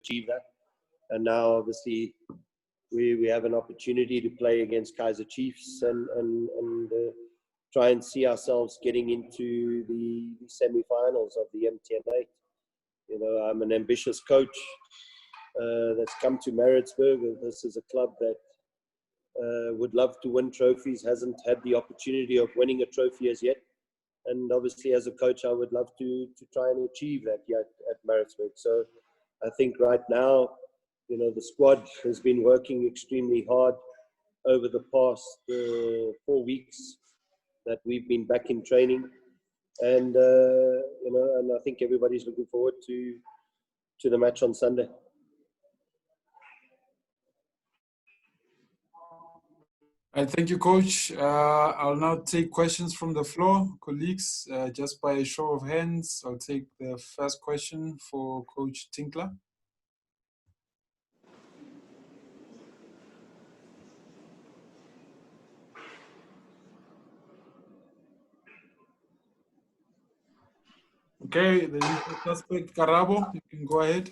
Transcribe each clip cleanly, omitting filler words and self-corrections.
achieve that. And now, obviously, we have an opportunity to play against Kaizer Chiefs and try and see ourselves getting into the semi-finals of the MTN 8. You know, I'm an ambitious coach that's come to Maritzburg. This is a club that would love to win trophies, hasn't had the opportunity of winning a trophy as yet. And obviously, as a coach, I would love to try and achieve that here at Maritzburg. So I think right now, you know, the squad has been working extremely hard over the past 4 weeks that we've been back in training. And, you know, and I think everybody's looking forward to the match on Sunday. Thank you, Coach. I'll now take questions from the floor. Colleagues, just by a show of hands, I'll take the first question for Coach Tinkler. Okay, the suspect, Karabo, you can go ahead.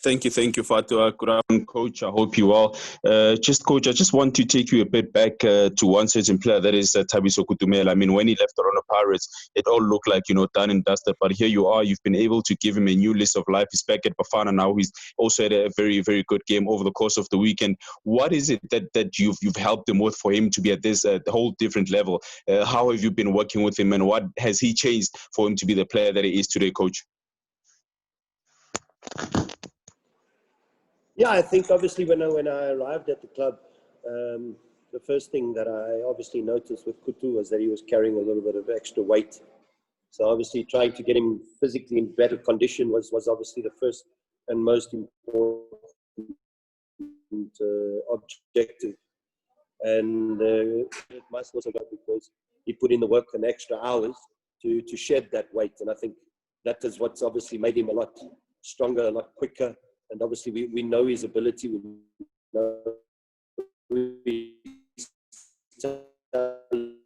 Thank you, Fatua. Good afternoon, Coach. I hope you well. Coach, I just want to take you a bit back to one certain player, that is Thabiso Kutumela. I mean, when he left the Orlando Pirates, it all looked like, you know, done and dusted. But here you are, you've been able to give him a new lease of life. He's back at Bafana now. He's also had a very, very good game over the course of the weekend. What is it that you've helped him with for him to be at this whole different level? How have you been working with him, and what has he changed for him to be the player that he is today, Coach? Yeah, I think obviously when I arrived at the club, the first thing that I obviously noticed with Kutu was that he was carrying a little bit of extra weight. So obviously trying to get him physically in better condition was obviously the first and most important objective. And it must also go because he put in the work and extra hours to shed that weight. And I think that is what's obviously made him a lot stronger, a lot quicker. And obviously, we know his ability. We know his talent.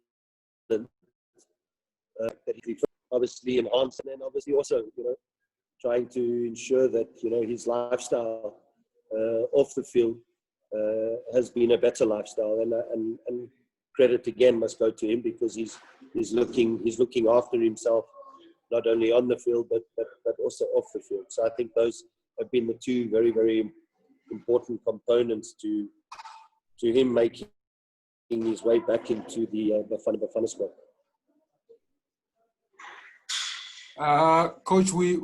That he obviously enhanced, and then obviously also, you know, trying to ensure that, you know, his lifestyle off the field has been a better lifestyle. And credit again must go to him because he's looking after himself, not only on the field but also off the field. So I think those have been the two very, very important components to him making his way back into the Bafana squad. Coach, we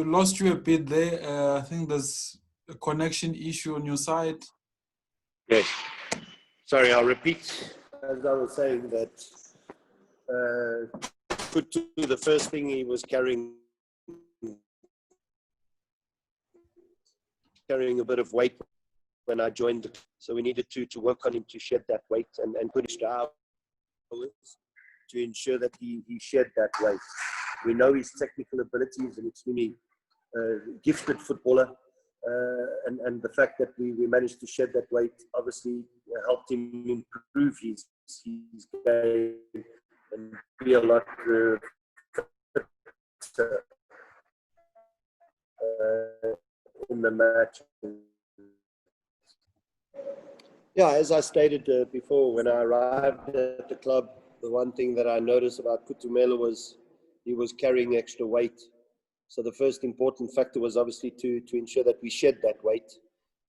lost you a bit there. I think there's a connection issue on your side. Yes. Sorry, I'll repeat. As I was saying that the first thing he was carrying a bit of weight when I joined, so we needed to work on him to shed that weight and put extra hours to ensure that he shed that weight. We know his technical ability. He's an extremely gifted footballer, and the fact that we managed to shed that weight obviously helped him improve his game and be a lot in the match. Yeah, as I stated before, when I arrived at the club, the one thing that I noticed about Kutumela was he was carrying extra weight. So the first important factor was obviously to ensure that we shed that weight.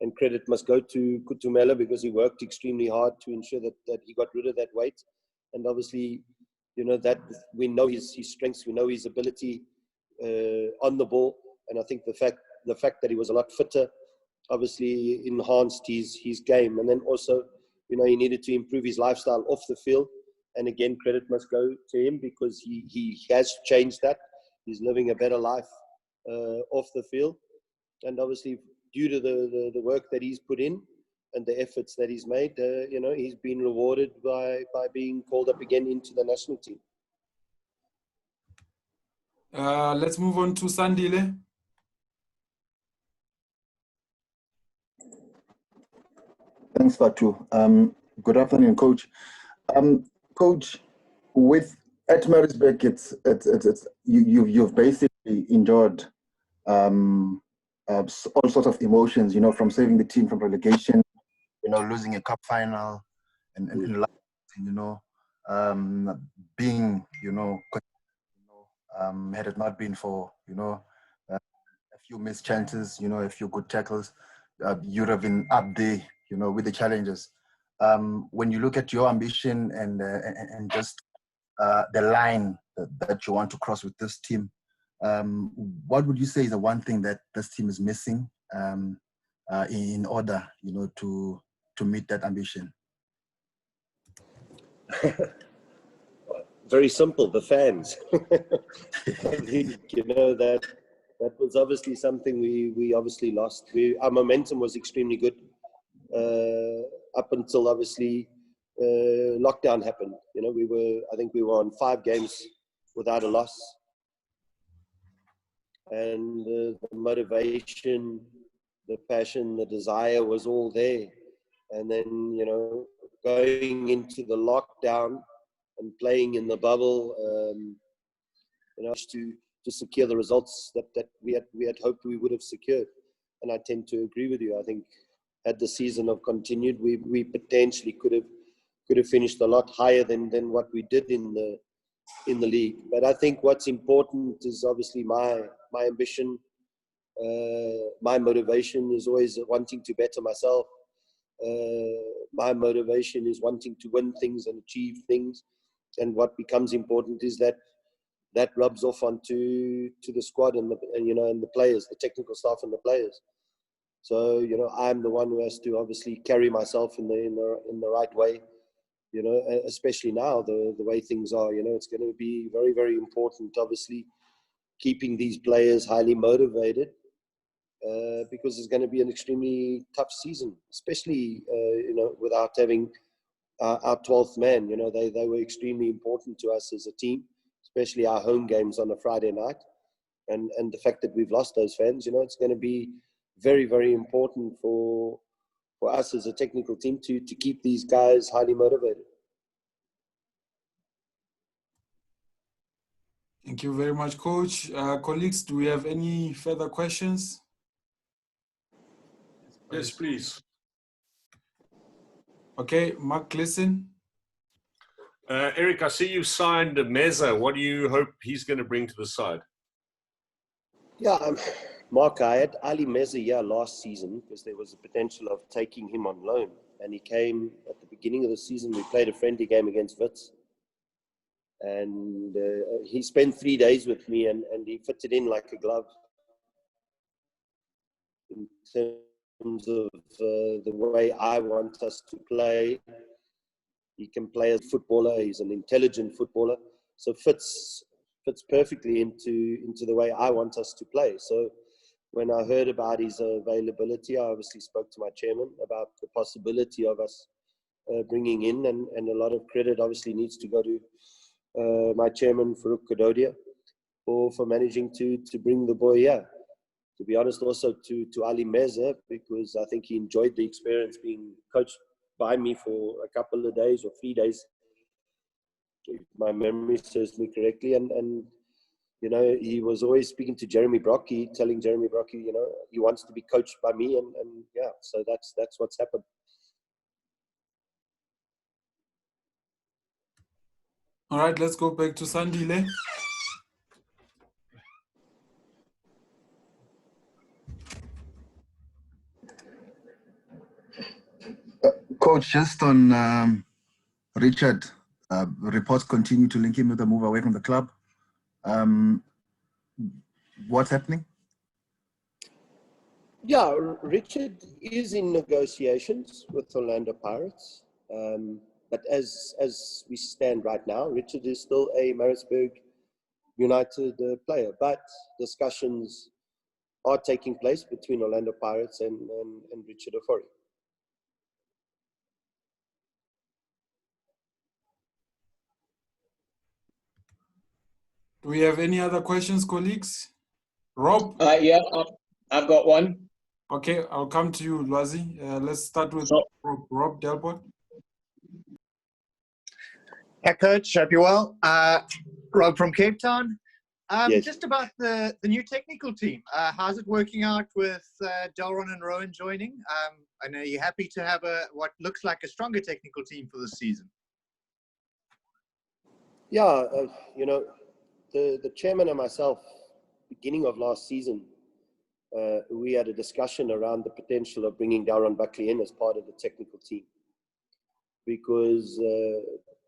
And credit must go to Kutumela because he worked extremely hard to ensure that he got rid of that weight. And obviously, you know, that we know his strengths, we know his ability on the ball. And I think the fact that he was a lot fitter obviously enhanced his game. And then also, you know, he needed to improve his lifestyle off the field. And again, credit must go to him because he has changed that. He's living a better life off the field. And obviously, due to the work that he's put in and the efforts that he's made, you know, he's been rewarded by being called up again into the national team. Let's move on to Sandile. Thanks, Fatu. Good afternoon, Coach. Coach, at Maritzburg, you've basically enjoyed all sorts of emotions, from saving the team from relegation, losing a cup final, and being, had it not been for, a few missed chances, a few good tackles, you'd have been up there, with the challenges. When you look at your ambition and just the line that you want to cross with this team, what would you say is the one thing that this team is missing in order, to meet that ambition? Very simple, the fans. I think, that was obviously something we obviously lost. Our momentum was extremely good up until obviously lockdown happened. I think we were on 5 games without a loss. And the motivation, the passion, the desire was all there. And then, going into the lockdown and playing in the bubble, to secure the results that we had hoped we would have secured. And I tend to agree with you. I think had the season have continued, we potentially could have finished a lot higher than what we did in the league. But I think what's important is obviously my ambition, my motivation is always wanting to better myself. My motivation is wanting to win things and achieve things. And what becomes important is that rubs off onto the squad and the players, the technical staff and the players. So I'm the one who has to obviously carry myself in the right way. Especially now the way things are. It's going to be very, very important. Obviously, keeping these players highly motivated because it's going to be an extremely tough season, especially without having our 12th man. They were extremely important to us as a team, especially our home games on a Friday night, and the fact that we've lost those fans. It's going to be very, very important for us as a technical team to keep these guys highly motivated. Thank you very much, Coach. Colleagues, do we have any further questions? Yes, please. Okay, Mark, listen. Eric, I see you signed Meza. What do you hope he's going to bring to the side? Yeah, Mark, I had Ali Meza here last season because there was a potential of taking him on loan. And he came at the beginning of the season. We played a friendly game against Wits. And he spent 3 days with me and he fitted in like a glove in terms of the way I want us to play. He can play as a footballer. He's an intelligent footballer. So fits perfectly into the way I want us to play. So when I heard about his availability, I obviously spoke to my chairman about the possibility of us bringing in, and a lot of credit obviously needs to go to my chairman, Farouk Kadodia, for managing to bring the boy here. To be honest, also to Ali Meza, because I think he enjoyed the experience being coached by me for a couple of days or 3 days, if my memory serves me correctly. And he was always speaking to Jeremy Brocky, telling Jeremy Brocky, he wants to be coached by me. And yeah, so that's what's happened. All right, let's go back to Sandile. Coach, just on Richard, reports continue to link him with a move away from the club. What's happening? Yeah, Richard is in negotiations with Orlando Pirates. But as we stand right now, Richard is still a Maritzburg United player. But discussions are taking place between Orlando Pirates and Richard Ofori. Do we have any other questions, colleagues? Rob? Yeah, I've got one. Okay, I'll come to you, Lwazi. Let's start with Rob Delport. Hey, Coach. Hope you're well. Rob from Cape Town. Yes. Just about the new technical team. How's it working out with Delron and Rowan joining? I know you're happy to have what looks like a stronger technical team for this season. Yeah, you know, the chairman and myself, beginning of last season, we had a discussion around the potential of bringing Darren Buckley in as part of the technical team, because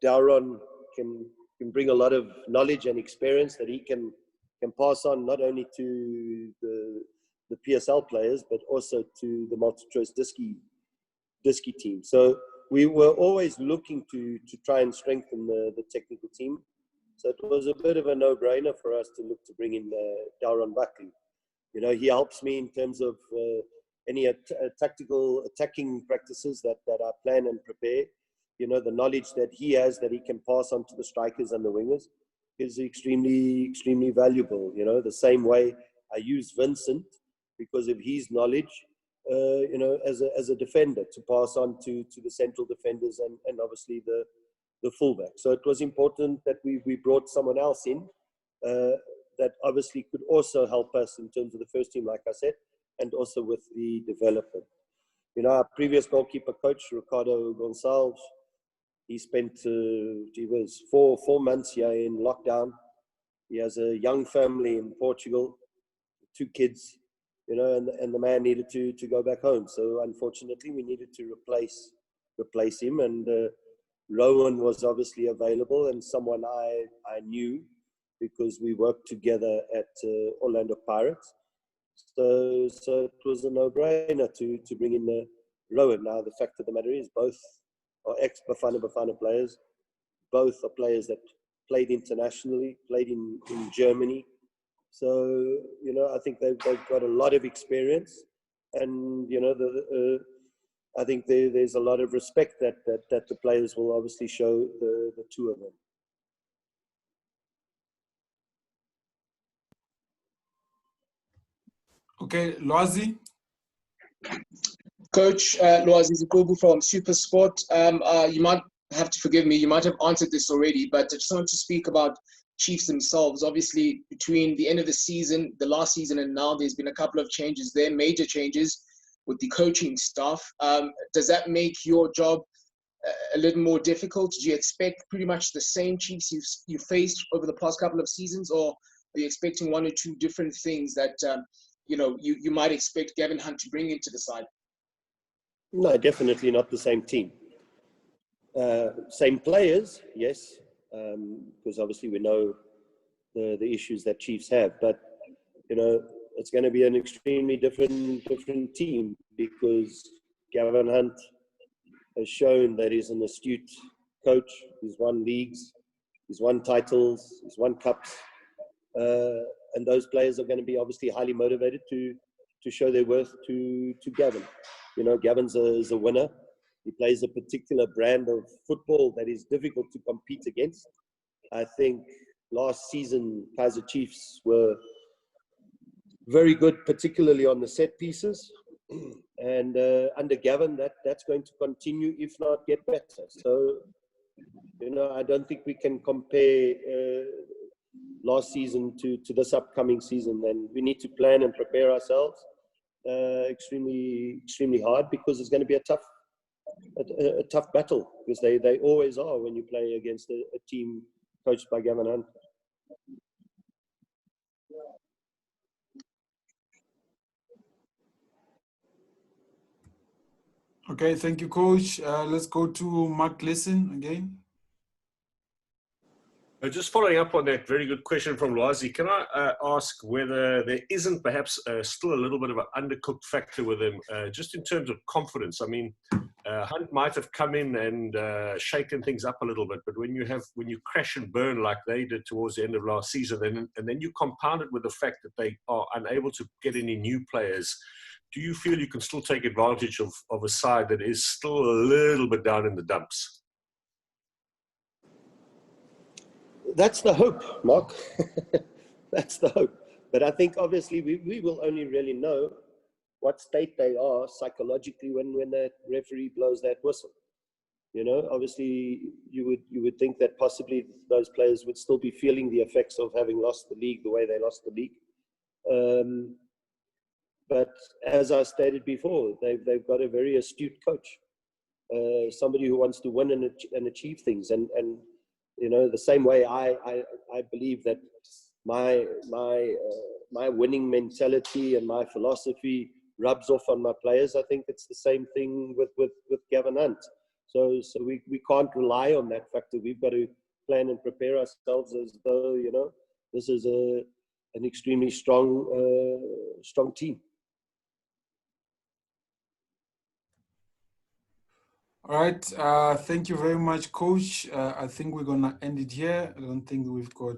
Darren can bring a lot of knowledge and experience that he can pass on not only to the PSL players but also to the multi-choice disky team. So we were always looking to try and strengthen the technical team. So it was a bit of a no-brainer for us to look to bring in Darren Buckley. You know, he helps me in terms of any tactical attacking practices that I plan and prepare. You know, the knowledge that he has that he can pass on to the strikers and the wingers is extremely, extremely valuable. You know, the same way I use Vincent because of his knowledge, you know, as a defender to pass on to the central defenders and obviously the fullback. So it was important that we brought someone else in that obviously could also help us in terms of the first team, like I said, and also with the development. You know, our previous goalkeeper coach, Ricardo Gonçalves, he spent, he was four months here in lockdown. He has a young family in Portugal, 2 kids, you know, and the man needed to go back home. So unfortunately, we needed to replace him. And Rowan was obviously available and someone I knew because we worked together at Orlando Pirates. So it was a no-brainer to bring in Rowan. Now, the fact of the matter is both are ex-Bafana players. Both are players that played internationally, played in Germany. So, you know, I think they've got a lot of experience. And, you know, I think there's a lot of respect that the players will obviously show the 2 of them. Okay, Loazi. Coach Loazi Zikubu from Super Sport. You might have to forgive me. You might have answered this already, but I just want to speak about Chiefs themselves. Obviously, between the end of the season, the last season, and now, there's been a couple of changes there, major changes with the coaching staff. Does that make your job a little more difficult? Do you expect pretty much the same Chiefs you faced over the past couple of seasons, or are you expecting 1 or 2 different things that you know you might expect Gavin Hunt to bring into the side? No, definitely not the same team. Same players, yes, because obviously we know the issues that Chiefs have. But, you know, it's going to be an extremely different team because Gavin Hunt has shown that he's an astute coach. He's won leagues, he's won titles, he's won cups. And those players are going to be obviously highly motivated to show their worth to Gavin. You know, Gavin's is a winner. He plays a particular brand of football that is difficult to compete against. I think last season, Kaizer Chiefs were very good, particularly on the set pieces. And under Gavin, that's going to continue, if not get better. So, you know, I don't think we can compare last season to this upcoming season. And we need to plan and prepare ourselves extremely hard because it's going to be a tough battle, because they always are when you play against a team coached by Gavin Hunt. Okay, thank you, Coach. Let's go to Mark Gleason again. Just following up on that very good question from Loazi, can I ask whether there isn't perhaps still a little bit of an undercooked factor with him, just in terms of confidence? I mean, Hunt might have come in and shaken things up a little bit, but when you crash and burn like they did towards the end of last season, and then you compound it with the fact that they are unable to get any new players, do you feel you can still take advantage of a side that is still a little bit down in the dumps? That's the hope, Mark. That's the hope. But I think obviously we will only really know what state they are psychologically when that referee blows that whistle. You know, obviously you would think that possibly those players would still be feeling the effects of having lost the league the way they lost the league. But as I stated before, they've got a very astute coach, somebody who wants to win and achieve things. And you know, the same way I believe that my winning mentality and my philosophy rubs off on my players. I think it's the same thing with Gavin Hunt. So we can't rely on that factor. We've got to plan and prepare ourselves as though, you know, this is an extremely strong team. All right. Thank you very much, Coach. I think we're going to end it here. I don't think we've got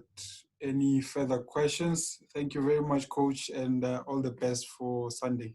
any further questions. Thank you very much, Coach, and all the best for Sunday.